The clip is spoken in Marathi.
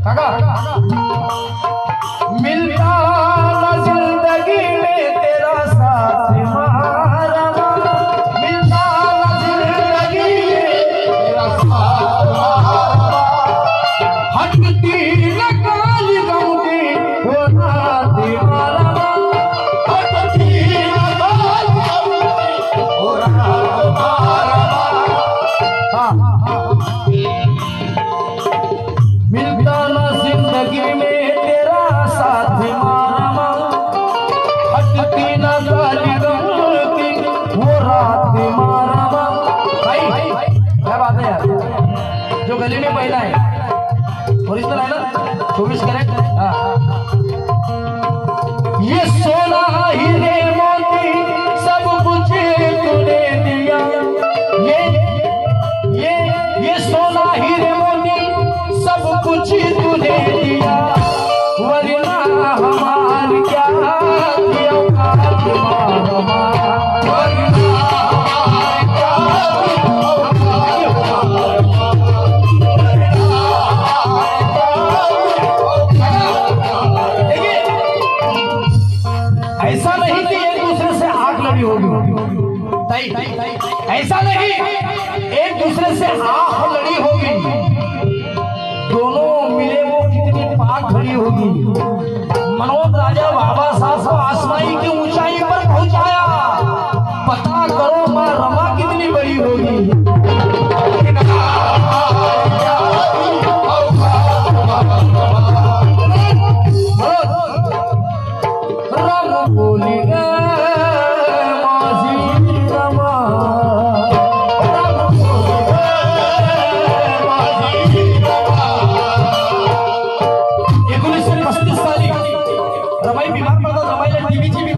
काका मिलता ना जिंदगी में तेरा साथ महारमा, मिलता ना जिंदगी में तेरा साथ महारमा, हटती न काली गम की वो रात महारमा, हटती न काली गम की वो रात महारमा। मिलता ना जिंदगी में तेरा साथ महारमा, हटती ना काली गम की वो रात महारमा। भाई क्या बात है यार, जो गले में पहला है ओरिजिनल है ना, 24 कैरेट। ये सोना हीरे मोती सब कुछ तूने दिया, ये सोना हीरे मोती सब कुछ तूने दिया, वरना हमारी क्या थी औकात महारमा, वरना हमारी क्या थी औकात महारमा। देखिए ऐसा नहीं कि एक दूसरे से आग लड़ी होगी, ऐसा नहीं एक दूसरे से आग लड़ी होगी, दोनों मिले वो कितनी पाक भरी होगी। मनोज राजा बाबा साहब को आसमाई की ऊंचाई पर पहुंचाया, पता करो मां रमा कितनी बड़ी होगी। रम बोली रमाई बीमार पडतात, रमाईला टीव्हीची